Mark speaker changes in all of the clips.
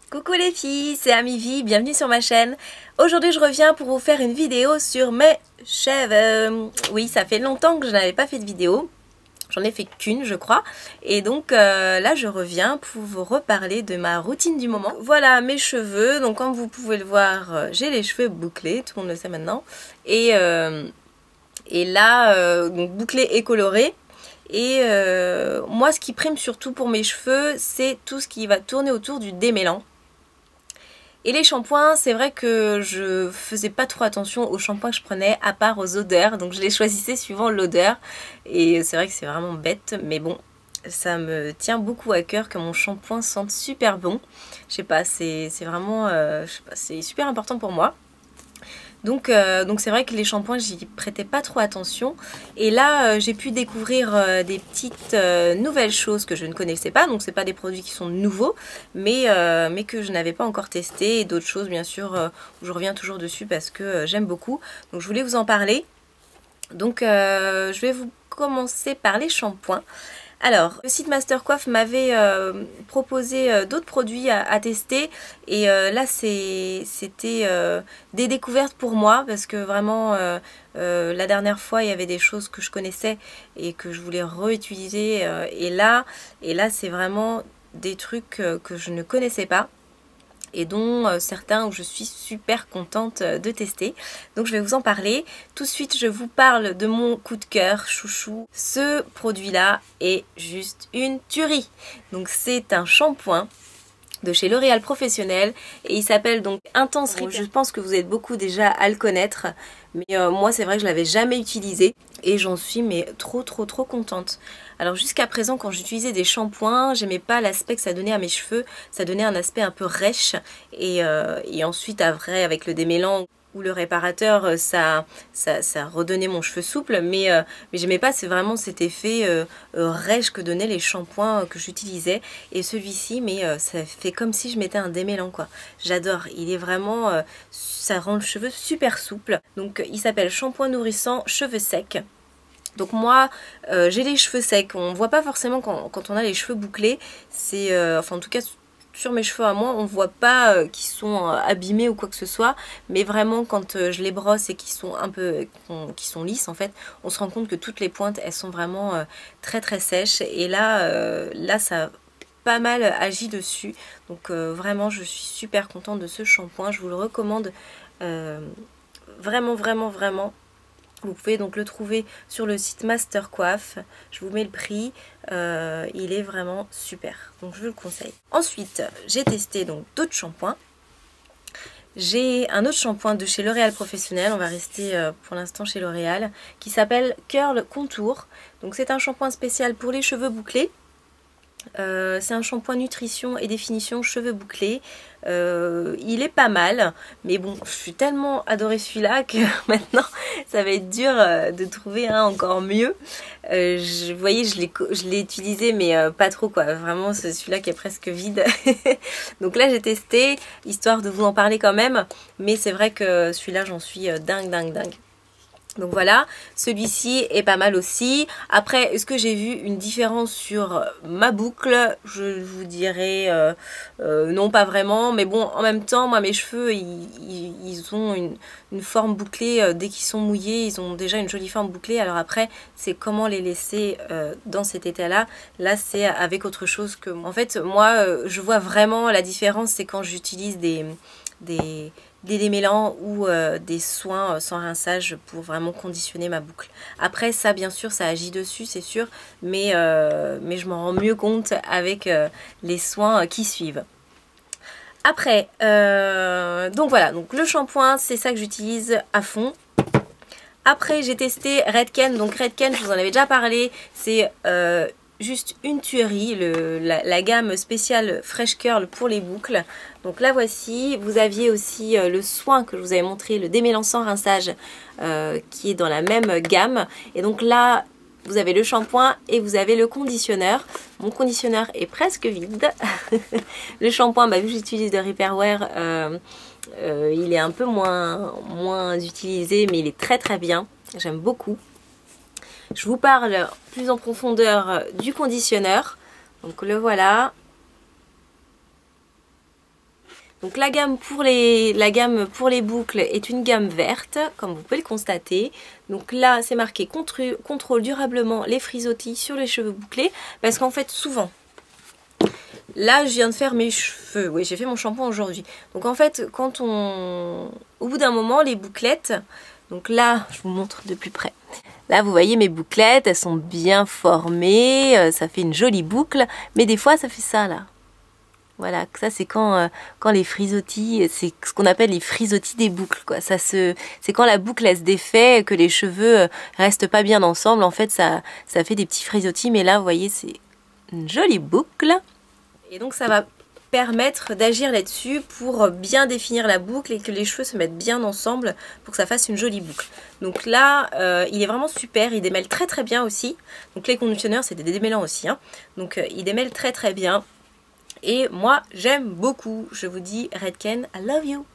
Speaker 1: Coucou les filles, c'est Amivi, bienvenue sur ma chaîne. Aujourd'hui je reviens pour vous faire une vidéo sur mes cheveux. Oui, ça fait longtemps que je n'avais pas fait de vidéo. J'en ai fait qu'une je crois. Et donc là je reviens pour vous reparler de ma routine du moment. Voilà mes cheveux, donc comme vous pouvez le voir, j'ai les cheveux bouclés, tout le monde le sait maintenant. Et là, donc bouclés et colorés. Et moi ce qui prime surtout pour mes cheveux, c'est tout ce qui va tourner autour du démêlant. Et les shampoings, c'est vrai que je faisais pas trop attention aux shampoings que je prenais, à part aux odeurs, donc je les choisissais suivant l'odeur. Et c'est vrai que c'est vraiment bête, mais bon, ça me tient beaucoup à cœur que mon shampoing sente super bon. Je sais pas, c'est vraiment, je sais pas, c'est super important pour moi. Donc c'est vrai que les shampoings, j'y prêtais pas trop attention. Et là, j'ai pu découvrir des petites nouvelles choses que je ne connaissais pas. Donc c'est pas des produits qui sont nouveaux, mais que je n'avais pas encore testé. Et d'autres choses, bien sûr, où je reviens toujours dessus parce que j'aime beaucoup. Donc je voulais vous en parler. Donc je vais vous commencer par les shampoings. Alors, le site Mastercoif m'avait proposé d'autres produits à tester et là c'était des découvertes pour moi parce que vraiment la dernière fois il y avait des choses que je connaissais et que je voulais réutiliser et là c'est vraiment des trucs que je ne connaissais pas et dont certains où je suis super contente de tester. Donc je vais vous en parler. Tout de suite je vous parle de mon coup de cœur chouchou. Ce produit là est juste une tuerie. Donc c'est un shampoing de chez L'Oréal Professionnel et il s'appelle donc Intense Repair. Je pense que vous êtes beaucoup déjà à le connaître, mais moi c'est vrai que je l'avais jamais utilisé et j'en suis mais trop contente. Alors jusqu'à présent quand j'utilisais des shampoings, j'aimais pas l'aspect que ça donnait à mes cheveux, ça donnait un aspect un peu rêche et ensuite après avec le démêlant ou le réparateur, ça redonnait mon cheveu souple, mais j'aimais pas, c'est vraiment cet effet rêche que donnaient les shampoings que j'utilisais. Et celui-ci, mais ça fait comme si je mettais un démêlant quoi. J'adore, il est vraiment, ça rend le cheveu super souple. Donc il s'appelle Shampoing Nourrissant Cheveux Secs. Donc moi, j'ai les cheveux secs, on voit pas forcément quand on a les cheveux bouclés, c'est, enfin en tout cas sur mes cheveux à moi, on voit pas qu'ils sont abîmés ou quoi que ce soit, mais vraiment quand je les brosse et qu'ils sont un peu, qui sont lisses en fait, on se rend compte que toutes les pointes elles sont vraiment très sèches et là ça a pas mal agi dessus, donc vraiment je suis super contente de ce shampoing, je vous le recommande vraiment. Vous pouvez donc le trouver sur le site Mastercoif. Je vous mets le prix. Il est vraiment super. Donc je vous le conseille. Ensuite, j'ai testé donc d'autres shampoings. J'ai un autre shampoing de chez L'Oréal Professionnel. On va rester pour l'instant chez L'Oréal. Qui s'appelle Curl Contour. Donc c'est un shampoing spécial pour les cheveux bouclés. C'est un shampoing nutrition et définition cheveux bouclés. Il est pas mal, mais bon, je suis tellement adorée celui-là que maintenant ça va être dur de trouver un encore mieux. Vous voyez, je l'ai utilisé, mais pas trop quoi. Vraiment, c'est celui-là qui est presque vide. Donc là, j'ai testé, histoire de vous en parler quand même. Mais c'est vrai que celui-là, j'en suis dingue. Donc voilà, celui-ci est pas mal aussi. Après, est-ce que j'ai vu une différence sur ma boucle? Je vous dirais non, pas vraiment. Mais bon, en même temps, moi mes cheveux, ils ont une forme bouclée. Dès qu'ils sont mouillés, ils ont déjà une jolie forme bouclée. Alors après, c'est comment les laisser dans cet état-là. Là, c'est avec autre chose que... En fait, moi, je vois vraiment la différence, c'est quand j'utilise des démêlants ou des soins sans rinçage pour vraiment conditionner ma boucle. Après ça bien sûr ça agit dessus c'est sûr, mais je m'en rends mieux compte avec les soins qui suivent. Après donc voilà, donc le shampoing c'est ça que j'utilise à fond. Après j'ai testé Redken, donc Redken je vous en avais déjà parlé, c'est juste une tuerie, la gamme spéciale Fresh Curl pour les boucles. Donc la voici, vous aviez aussi le soin que je vous avais montré, le démêlant sans rinçage qui est dans la même gamme. Et donc là, vous avez le shampoing et vous avez le conditionneur. Mon conditionneur est presque vide. Le shampoing, bah, vu que j'utilise de Repair Wear, il est un peu moins utilisé, mais il est très bien. J'aime beaucoup. Je vous parle plus en profondeur du conditionneur. Donc le voilà. Donc la gamme pour les boucles est une gamme verte, comme vous pouvez le constater. Donc là, c'est marqué contrôle durablement les frisottis sur les cheveux bouclés. Parce qu'en fait, souvent, là, je viens de faire mes cheveux. Oui, j'ai fait mon shampoing aujourd'hui. Donc en fait, au bout d'un moment, les bouclettes... Donc là, je vous montre de plus près. Là, vous voyez mes bouclettes, elles sont bien formées. Ça fait une jolie boucle. Mais des fois, ça fait ça, là. Voilà, ça c'est quand les frisottis, c'est ce qu'on appelle les frisottis des boucles, quoi. C'est quand la boucle elle se défait, que les cheveux restent pas bien ensemble. En fait, ça fait des petits frisottis. Mais là, vous voyez, c'est une jolie boucle. Et donc, ça va permettre d'agir là-dessus pour bien définir la boucle et que les cheveux se mettent bien ensemble pour que ça fasse une jolie boucle. Donc là, il est vraiment super, il démêle très très bien aussi. Donc les conditionneurs, c'est des démêlants aussi, hein. Donc il démêle très très bien. Et moi, j'aime beaucoup. Je vous dis, Redken, I love you.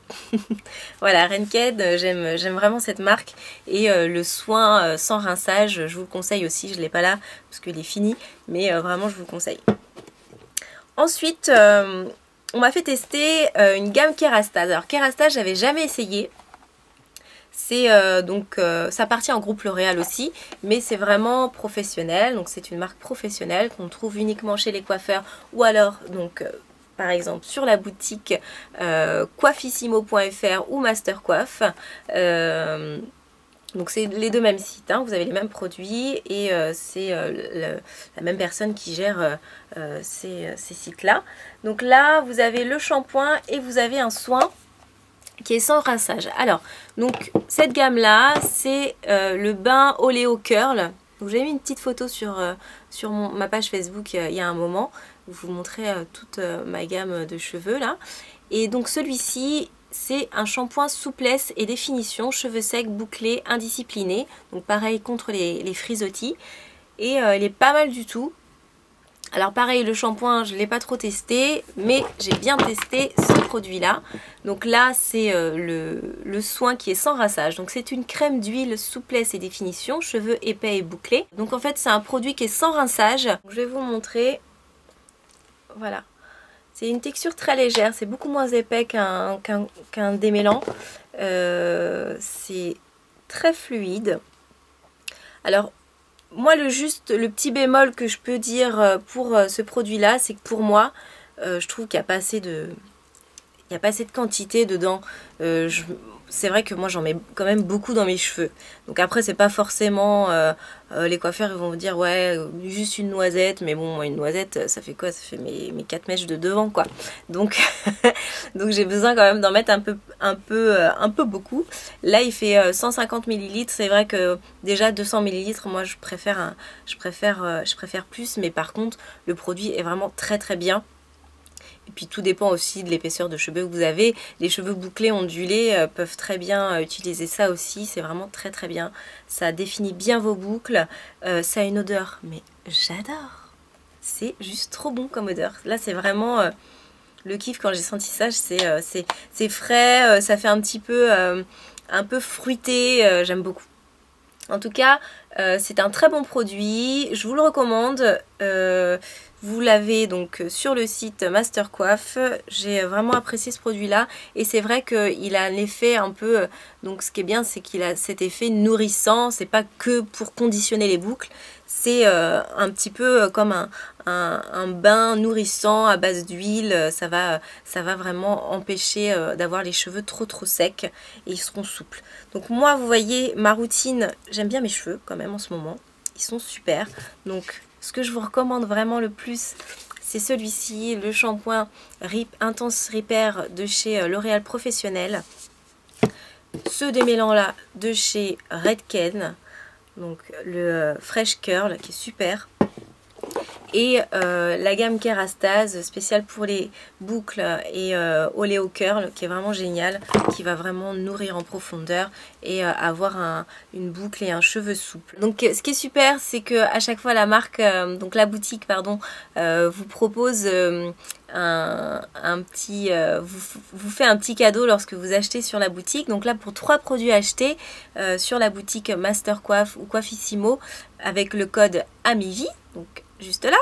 Speaker 1: Voilà, Redken, j'aime vraiment cette marque. Et le soin sans rinçage, je vous le conseille aussi. Je ne l'ai pas là parce qu'il est fini, mais vraiment, je vous le conseille. Ensuite, on m'a fait tester une gamme Kerastase. Alors Kerastase, j'avais jamais essayé. C'est ça appartient en groupe L'Oréal aussi, mais c'est vraiment professionnel. Donc c'est une marque professionnelle qu'on trouve uniquement chez les coiffeurs ou alors donc par exemple sur la boutique coiffissimo.fr ou Mastercoif. Donc c'est les deux mêmes sites, hein, vous avez les mêmes produits et c'est la même personne qui gère ces sites-là. Donc là, vous avez le shampoing et vous avez un soin qui est sans rinçage. Alors, donc cette gamme-là, c'est le bain Oléo Curl. Donc j'ai mis une petite photo sur ma page Facebook il y a un moment. Je vous montrer toute ma gamme de cheveux là. Et donc celui-ci... c'est un shampoing souplesse et définition, cheveux secs, bouclés, indisciplinés. Donc pareil contre les frisottis. Et il est pas mal du tout. Alors pareil, le shampoing, je ne l'ai pas trop testé, mais j'ai bien testé ce produit-là. Donc là, c'est le soin qui est sans rinçage. Donc c'est une crème d'huile souplesse et définition, cheveux épais et bouclés. Donc en fait, c'est un produit qui est sans rinçage. Je vais vous montrer. Voilà. C'est une texture très légère, c'est beaucoup moins épais qu'un démêlant. C'est très fluide. Alors, moi, le petit bémol que je peux dire pour ce produit-là, c'est que pour moi, je trouve qu'il n'y a pas assez de... Il n'y a pas assez de quantité dedans. C'est vrai que moi j'en mets quand même beaucoup dans mes cheveux. Donc après c'est pas forcément... les coiffeurs ils vont vous dire ouais juste une noisette. Mais bon une noisette ça fait quoi? Ça fait mes 4 mèches de devant quoi. Donc, donc j'ai besoin quand même d'en mettre un peu beaucoup. Là il fait 150 ml. C'est vrai que déjà 200 ml moi je préfère plus. Mais par contre le produit est vraiment très très bien. Et puis tout dépend aussi de l'épaisseur de cheveux que vous avez. Les cheveux bouclés, ondulés peuvent très bien utiliser ça aussi. C'est vraiment très très bien. Ça définit bien vos boucles. Ça a une odeur, mais j'adore. C'est juste trop bon comme odeur. Là c'est vraiment le kiff quand j'ai senti ça. C'est frais, ça fait un peu fruité. J'aime beaucoup. En tout cas, c'est un très bon produit. Je vous le recommande. Vous l'avez donc sur le site Mastercoif. J'ai vraiment apprécié ce produit-là. Et c'est vrai qu'il a un effet un peu... Donc ce qui est bien, c'est qu'il a cet effet nourrissant. C'est pas que pour conditionner les boucles. C'est un petit peu comme un bain nourrissant à base d'huile. Ça va vraiment empêcher d'avoir les cheveux trop secs. Et ils seront souples. Donc moi, vous voyez, ma routine... J'aime bien mes cheveux quand même en ce moment. Ils sont super. Donc... ce que je vous recommande vraiment le plus, c'est celui-ci, le shampoing Intense Repair de chez L'Oréal Professionnel. Ce démêlant-là de chez Redken, donc le Fresh Curl qui est super. Et la gamme Kerastase spéciale pour les boucles et Oléo Curl qui est vraiment génial, qui va vraiment nourrir en profondeur et avoir une boucle et un cheveu souple. Donc ce qui est super, c'est que à chaque fois la marque, donc la boutique pardon, vous propose vous fait un petit cadeau lorsque vous achetez sur la boutique. Donc là pour 3 produits achetés sur la boutique Mastercoif ou Coiffissimo avec le code AMIVI, donc juste là,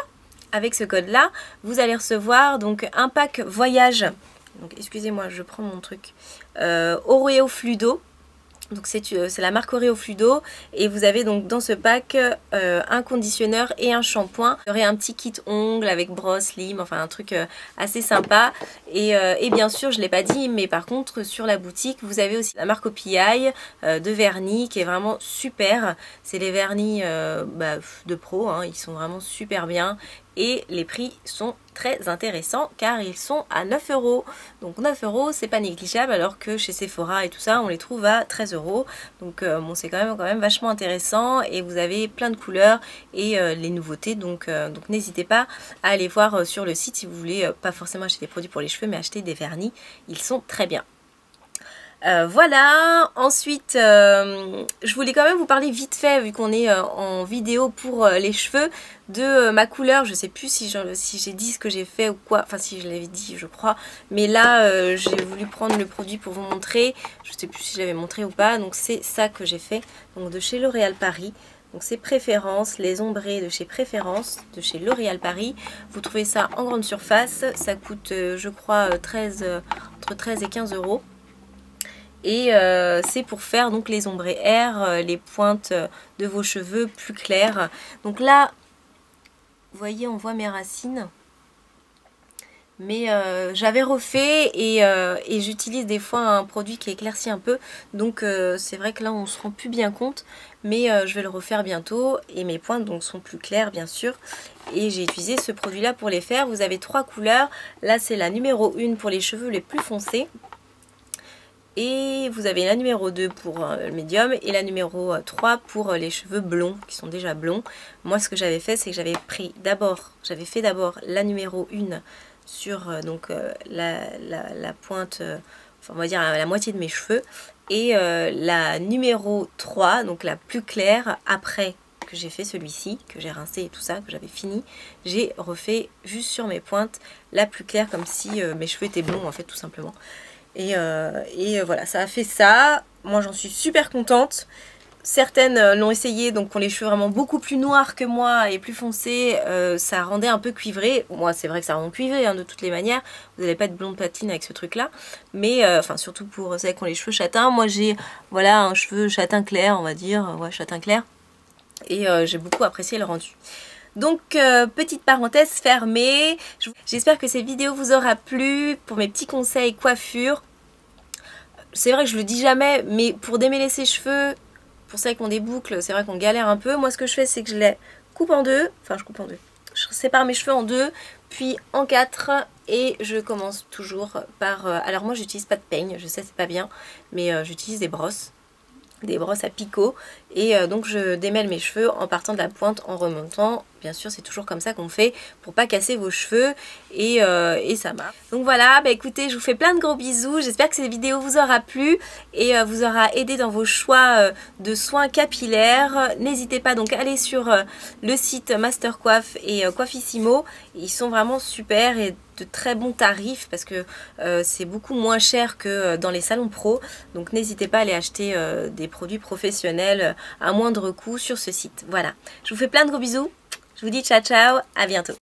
Speaker 1: avec ce code là, vous allez recevoir donc un pack voyage. Donc excusez-moi, je prends mon truc. Oreo Fluido. Donc c'est la marque Oreo Fluido et vous avez donc dans ce pack un conditionneur et un shampoing. Il y aurait un petit kit ongles avec brosse, lime, enfin un truc assez sympa. Et bien sûr, je ne l'ai pas dit, mais par contre sur la boutique, vous avez aussi la marque OPI de vernis qui est vraiment super. C'est les vernis de pro, hein, ils sont vraiment super bien. Et les prix sont très intéressants car ils sont à 9 €. Donc 9 € c'est pas négligeable alors que chez Sephora et tout ça on les trouve à 13 €. Donc bon, c'est quand même vachement intéressant et vous avez plein de couleurs et les nouveautés. Donc n'hésitez pas à aller voir sur le site si vous voulez pas forcément acheter des produits pour les cheveux mais acheter des vernis. Ils sont très bien. Voilà, ensuite je voulais quand même vous parler vite fait vu qu'on est en vidéo pour les cheveux de ma couleur. Je sais plus si j'ai dit ce que j'ai fait ou quoi, enfin si je l'avais dit je crois, mais là j'ai voulu prendre le produit pour vous montrer, je sais plus si je l'avais montré ou pas. Donc c'est ça que j'ai fait, donc de chez L'Oréal Paris. Donc c'est Préférence, les ombrés de chez Préférence, de chez L'Oréal Paris. Vous trouvez ça en grande surface, ça coûte je crois entre 13 et 15 €. Et c'est pour faire donc les ombrés air, les pointes de vos cheveux plus clairs. Donc là, vous voyez, on voit mes racines. Mais j'avais refait et j'utilise des fois un produit qui éclaircit un peu. Donc c'est vrai que là on se rend plus bien compte. Mais je vais le refaire bientôt. Et mes pointes donc sont plus claires bien sûr. Et j'ai utilisé ce produit là pour les faire. Vous avez 3 couleurs. Là c'est la numéro 1 pour les cheveux les plus foncés. Et vous avez la numéro 2 pour le médium et la numéro 3 pour les cheveux blonds qui sont déjà blonds. Moi ce que j'avais fait c'est que j'avais fait d'abord la numéro 1 sur la pointe, enfin on va dire la moitié de mes cheveux. Et la numéro 3, donc la plus claire, après que j'ai fait celui-ci, que j'ai rincé et tout ça, que j'avais fini, j'ai refait juste sur mes pointes la plus claire comme si mes cheveux étaient blonds en fait tout simplement. Et voilà, ça a fait ça. Moi j'en suis super contente. Certaines l'ont essayé, donc ont les cheveux vraiment beaucoup plus noirs que moi et plus foncés. Ça rendait un peu cuivré. Moi c'est vrai que ça rend cuivré hein, de toutes les manières. Vous n'allez pas être blonde platine avec ce truc là. Mais enfin surtout pour celles qui ont les cheveux châtains. Moi j'ai voilà un cheveu châtain clair on va dire. Ouais, châtain clair. Et j'ai beaucoup apprécié le rendu. Donc petite parenthèse fermée, j'espère que cette vidéo vous aura plu pour mes petits conseils coiffure. C'est vrai que je le dis jamais, mais pour démêler ses cheveux, pour celles qui ont des boucles, c'est vrai qu'on galère un peu. Moi ce que je fais c'est que je les coupe en deux, enfin je coupe en deux, je sépare mes cheveux en deux, puis en 4 et je commence toujours par... alors moi j'utilise pas de peigne, je sais c'est pas bien, mais j'utilise des brosses à picot et donc je démêle mes cheveux en partant de la pointe en remontant. Bien sûr c'est toujours comme ça qu'on fait pour pas casser vos cheveux et ça marche. Donc voilà, bah écoutez je vous fais plein de gros bisous, j'espère que cette vidéo vous aura plu et vous aura aidé dans vos choix de soins capillaires. N'hésitez pas donc à aller sur le site Master Coiffe et Coiffissimo, ils sont vraiment super et de très bons tarifs parce que c'est beaucoup moins cher que dans les salons pro. Donc n'hésitez pas à aller acheter des produits professionnels à moindre coût sur ce site. Voilà, je vous fais plein de gros bisous. Je vous dis ciao ciao, à bientôt.